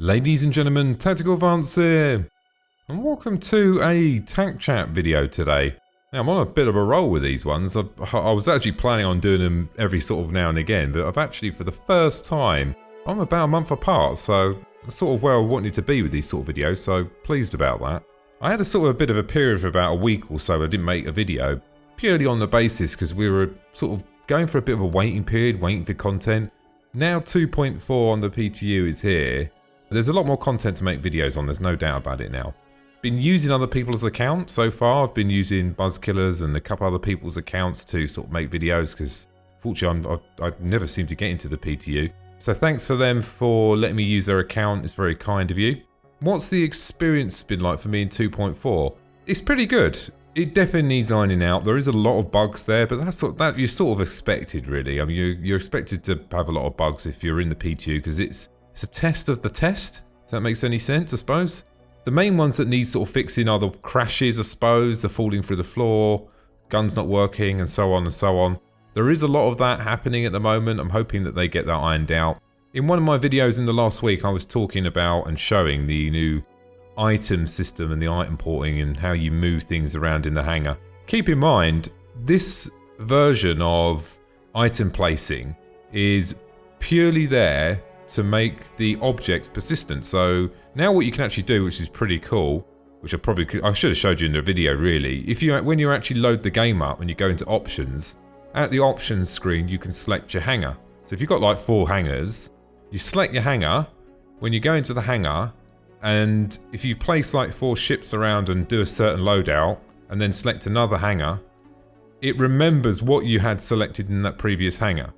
Ladies and gentlemen, Tactical Advance here, and welcome to a TAC Chat video today. Now, I'm on a bit of a roll with these ones. I was actually planning on doing them every sort of now and again, but I've actually, for the first time, I'm about a month apart, so that's sort of where I wanted to be with these sort of videos, so pleased about that. I had a bit of a period for about a week or so I didn't make a video, purely on the basis because we were sort of going for a bit of a waiting period, waiting for content. Now 2.4 on the PTU is here. There's a lot more content to make videos on, there's no doubt about it now. Been using other people's accounts so far. I've been using BuzZzKiller's and a couple other people's accounts to sort of make videos because fortunately I've never seemed to get into the PTU. So thanks for them for letting me use their account, it's very kind of you. What's the experience been like for me in 2.4? It's pretty good. It definitely needs ironing out. There is a lot of bugs there, but that's that you're sort of expected really. I mean, you're expected to have a lot of bugs if you're in the PTU because it's a test of the test. If that makes any sense, I suppose. The main ones that need sort of fixing are the crashes, I suppose, the falling through the floor, guns not working, and so on and so on. There is a lot of that happening at the moment. I'm hoping that they get that ironed out. In one of my videos in the last week, I was talking about and showing the new item system and the item porting and how you move things around in the hangar. Keep in mind, this version of item placing is purely there to make the objects persistent. So now what you can actually do, which is pretty cool, which I should have showed you in the video really, when you actually load the game up and you go into options, at the options screen you can select your hangar. So if you've got like 4 hangars, you select your hangar. When you go into the hangar, and if you place like 4 ships around and do a certain loadout and then select another hangar, it remembers what you had selected in that previous hangar.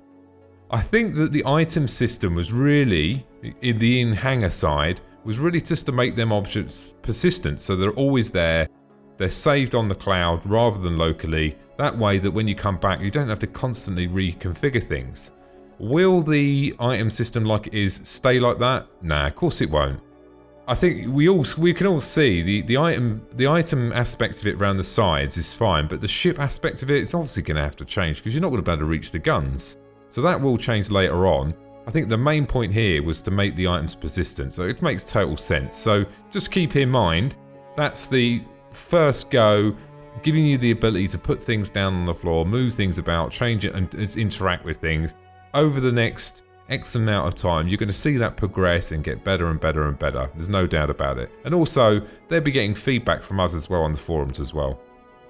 I think that the item system was really, in the in-hangar side, was really just to make them objects persistent, so they're always there, they're saved on the cloud rather than locally, that way that when you come back you don't have to constantly reconfigure things. Will the item system like it is stay like that? Nah, of course it won't. I think we can all see the item aspect of it around the sides is fine, but the ship aspect of it is obviously going to have to change because you're not going to be able to reach the guns. So that will change later on. I think the main point here was to make the items persistent, so it makes total sense. So just keep in mind, that's the first go, giving you the ability to put things down on the floor, move things about, change it and interact with things. Over the next X amount of time, you're going to see that progress and get better and better and better. There's no doubt about it. And also, they'll be getting feedback from us as well on the forums as well.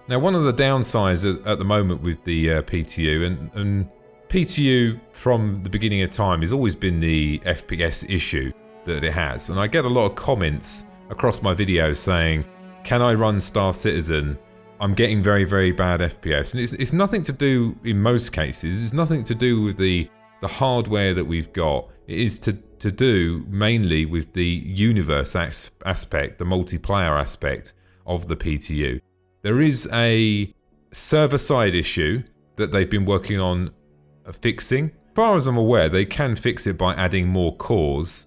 Now, one of the downsides at the moment with the PTU, and PTU from the beginning of time has always been the FPS issue that it has. And I get a lot of comments across my videos saying, can I run Star Citizen? I'm getting very, very bad FPS. And it's nothing to do, in most cases, it's nothing to do with the hardware that we've got. It is to do mainly with the universe aspect, the multiplayer aspect of the PTU. There is a server-side issue that they've been working on fixing. As far as I'm aware, they can fix it by adding more cores.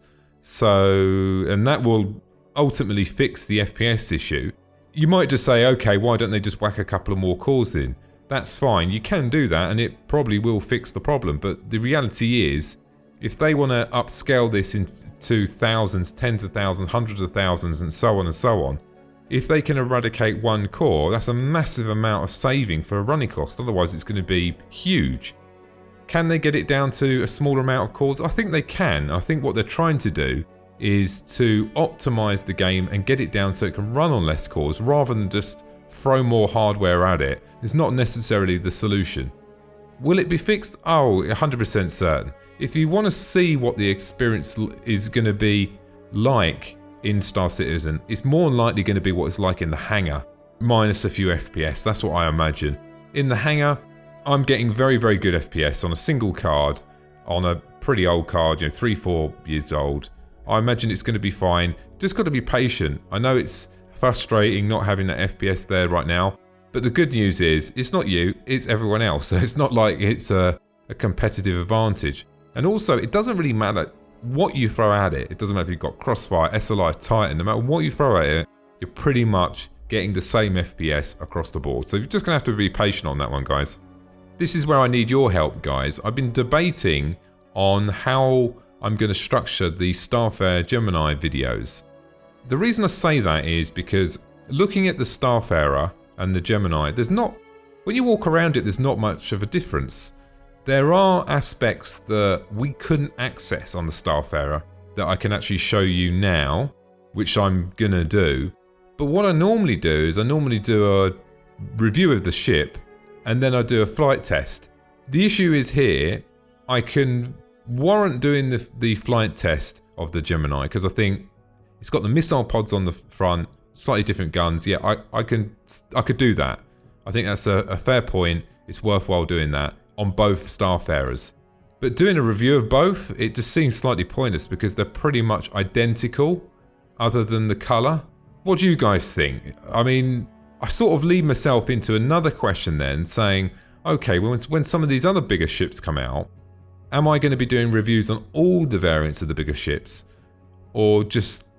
And that will ultimately fix the FPS issue. You might just say, okay, why don't they just whack a couple of more cores in? That's fine, you can do that and it probably will fix the problem, but the reality is, if they want to upscale this into thousands, tens of thousands, hundreds of thousands and so on, if they can eradicate one core, that's a massive amount of saving for a running cost, otherwise it's going to be huge. Can they get it down to a smaller amount of cores? I think they can. I think what they're trying to do is to optimize the game and get it down so it can run on less cores rather than just throw more hardware at it. It's not necessarily the solution. Will it be fixed? Oh, 100% certain. If you want to see what the experience is going to be like in Star Citizen, it's more than likely going to be what it's like in the hangar, minus a few FPS. That's what I imagine. In the hangar, I'm getting very, very good FPS on a single card, on a pretty old card, 3-4 years old. I imagine it's going to be fine. Just got to be patient. I know it's frustrating not having that FPS there right now, but the good news is it's not you, it's everyone else. So it's not like it's a competitive advantage. And also, it doesn't really matter what you throw at it. It doesn't matter if you've got Crossfire, SLI, Titan, no matter what you throw at it, you're pretty much getting the same FPS across the board. So you're just going to have to be patient on that one, guys. This is where I need your help, guys. I've been debating on how I'm going to structure the Starfare Gemini videos. The reason I say that is because looking at the Starfarer and the Gemini, when you walk around it, there's not much of a difference. There are aspects that we couldn't access on the Starfarer that I can actually show you now, which I'm going to do. But what I normally do is I normally do a review of the ship and then I do a flight test. The issue is here, I can warrant doing the flight test of the Gemini because I think it's got the missile pods on the front, slightly different guns. Yeah, I could do that. I think that's a fair point. It's worthwhile doing that on both Starfarers. But doing a review of both, it just seems slightly pointless because they're pretty much identical other than the colour. What do you guys think? I mean, I sort of lead myself into another question then saying, okay, when some of these other bigger ships come out, am I going to be doing reviews on all the variants of the bigger ships or just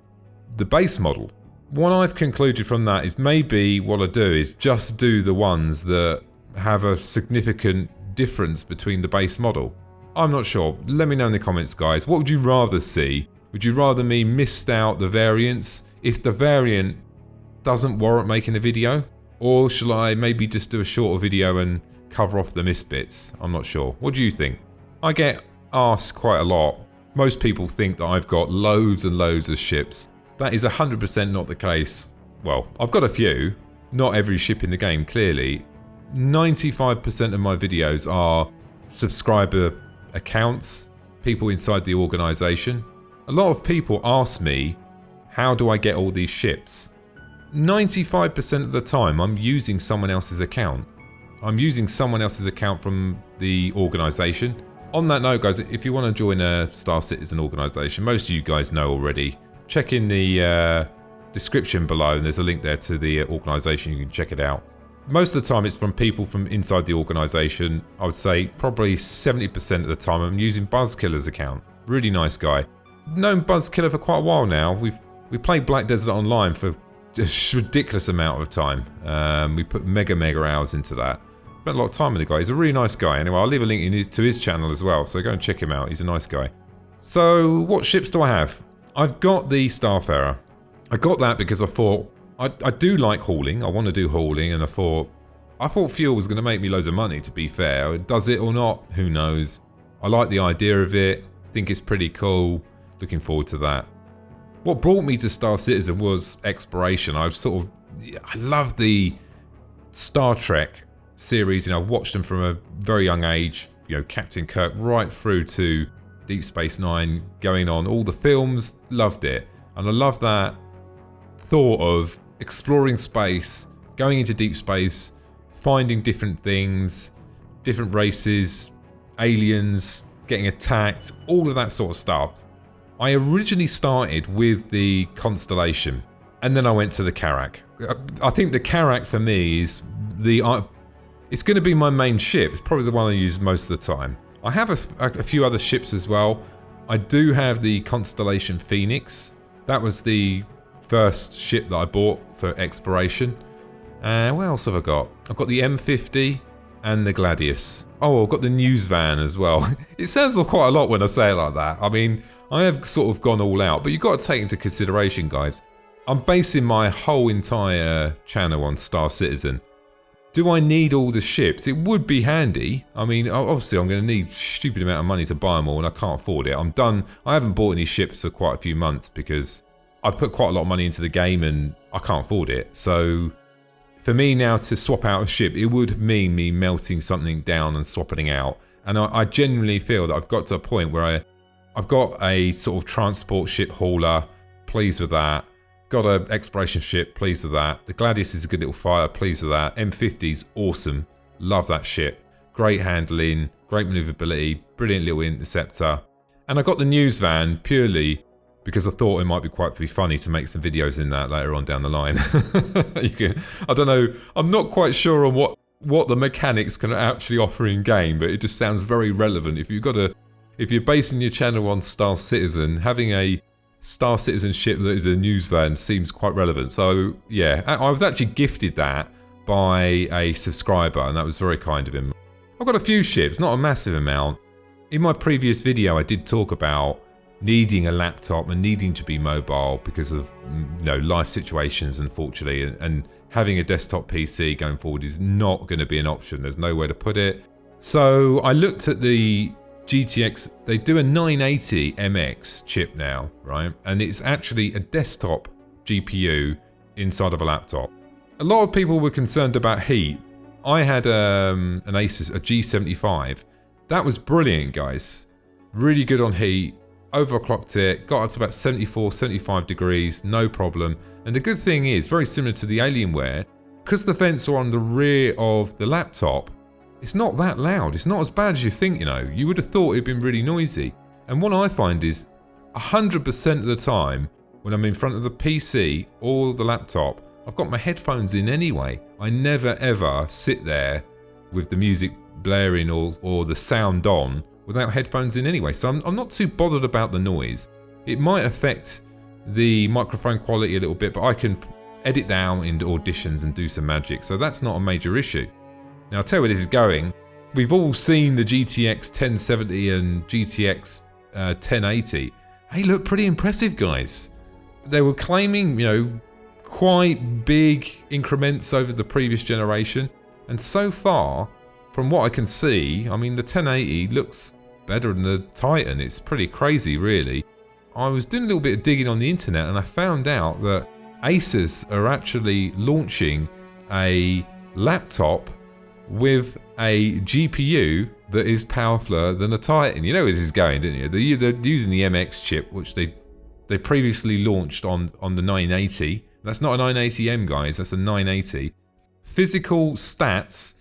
the base model? What I've concluded from that is maybe what I do is just do the ones that have a significant difference between the base model. I'm not sure. Let me know in the comments, guys. What would you rather see? Would you rather me missed out the variants if the variant doesn't warrant making a video? Or shall I maybe just do a shorter video and cover off the missed bits? I'm not sure. What do you think? I get asked quite a lot. Most people think that I've got loads and loads of ships. That is 100% not the case. Well, I've got a few. Not every ship in the game, clearly. 95% of my videos are subscriber accounts, people inside the organisation. A lot of people ask me, how do I get all these ships? 95% of the time I'm using someone else's account. I'm using someone else's account from the organisation. On that note, guys, if you want to join a Star Citizen organisation, most of you guys know already, check in the description below and there's a link there to the organisation, you can check it out. Most of the time it's from people from inside the organisation. I would say probably 70% of the time I'm using BuzZzKiller's account. Really nice guy. Known BuzZzKiller for quite a while now. We played Black Desert Online for a ridiculous amount of time. We put mega hours into that. Spent a lot of time with the guy. He's a really nice guy. Anyway, I'll leave a link to his channel as well, so go and check him out. He's a nice guy. So what ships do I have? I've got the Starfarer. I got that because I thought I do like hauling. I want to do hauling, and I thought fuel was going to make me loads of money, to be fair. Does it or not? Who knows? I like the idea of it. Think it's pretty cool. Looking forward to that. What brought me to Star Citizen was exploration. I love the Star Trek series. You know, I watched them from a very young age. You know, Captain Kirk right through to Deep Space Nine, going on all the films. Loved it, and I love that thought of exploring space, going into deep space, finding different things, different races, aliens, getting attacked, all of that sort of stuff. I originally started with the Constellation, and then I went to the Carrack. I think the Carrack for me is it's going to be my main ship. It's probably the one I use most of the time. I have a few other ships as well. I do have the Constellation Phoenix. That was the first ship that I bought for exploration. And what else have I got? I've got the M50 and the Gladius. Oh, I've got the news van as well. It sounds like quite a lot when I say it like that. I mean, I have sort of gone all out, but you've got to take into consideration, guys. I'm basing my whole entire channel on Star Citizen. Do I need all the ships? It would be handy. I mean, obviously I'm going to need a stupid amount of money to buy them all, and I can't afford it. I'm done. I haven't bought any ships for quite a few months because I've put quite a lot of money into the game and I can't afford it. So for me now to swap out a ship, it would mean me melting something down and swapping it out. And I genuinely feel that I've got to a point where I've got a sort of transport ship hauler, pleased with that. Got an exploration ship, pleased with that. The Gladius is a good little fighter, pleased with that. M50's awesome, love that ship. Great handling, great maneuverability, brilliant little interceptor. And I got the news van purely because I thought it might be quite funny to make some videos in that later on down the line. I don't know, I'm not quite sure on what the mechanics can actually offer in game, but it just sounds very relevant. If you're basing your channel on Star Citizen, having a Star Citizen ship that is a news van seems quite relevant. So yeah, I was actually gifted that by a subscriber, and that was very kind of him. I've got a few ships, not a massive amount. In my previous video I did talk about needing a laptop and needing to be mobile because of life situations, unfortunately, and having a desktop PC going forward is not going to be an option. There's no way to put it. So I looked at the GTX. They do a 980 MX chip now, right? And it's actually a desktop GPU inside of a laptop. A lot of people were concerned about heat. I had an Asus, a G75. That was brilliant, guys. Really good on heat. Overclocked it, got up to about 74, 75 degrees, no problem. And the good thing is, very similar to the Alienware, because the vents are on the rear of the laptop, it's not that loud. It's not as bad as you think, You would have thought it'd been really noisy. And what I find is 100% of the time, when I'm in front of the PC or the laptop, I've got my headphones in anyway. I never ever sit there with the music blaring or the sound on without headphones in anyway. So I'm not too bothered about the noise. It might affect the microphone quality a little bit, but I can edit down into Auditions and do some magic. So that's not a major issue. Now I'll tell you where this is going. We've all seen the GTX 1070 and GTX 1080. They look pretty impressive, guys. They were claiming, quite big increments over the previous generation. And so far, from what I can see, I mean, the 1080 looks better than the Titan. It's pretty crazy, really. I was doing a little bit of digging on the internet and I found out that Asus are actually launching a laptop with a GPU that is powerfuler than a Titan. You know where this is going, didn't you? They're using the MX chip, which they previously launched on the 980. That's not a 980M, guys. That's a 980. Physical stats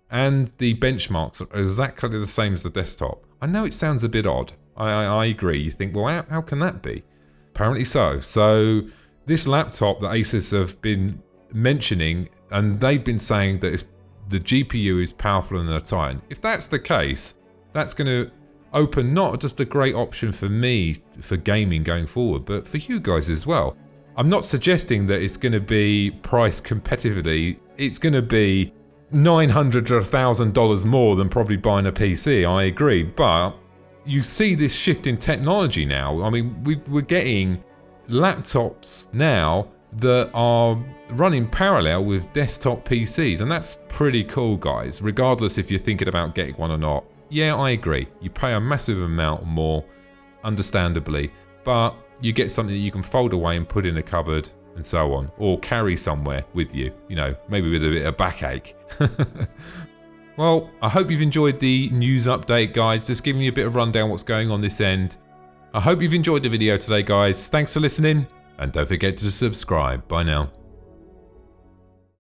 and the benchmarks are exactly the same as the desktop. I know it sounds a bit odd. I agree. You think, well, how can that be? Apparently so. So this laptop that Asus have been mentioning, and they've been saying that the GPU is powerful than a Titan. If that's the case, that's going to open not just a great option for me for gaming going forward, but for you guys as well. I'm not suggesting that it's going to be priced competitively. It's going to be $900 to $1,000 more than probably buying a PC, I agree. But you see this shift in technology now. I mean, we're getting laptops now that are running parallel with desktop PCs, and that's pretty cool, guys, regardless if you're thinking about getting one or not. Yeah, I agree. You pay a massive amount more, understandably, but you get something that you can fold away and put in a cupboard and so on, or carry somewhere with you, maybe with a bit of backache. Well, I hope you've enjoyed the news update, guys, just giving you a bit of rundown what's going on this end. I hope you've enjoyed the video today, guys. Thanks for listening, and don't forget to subscribe. Bye now.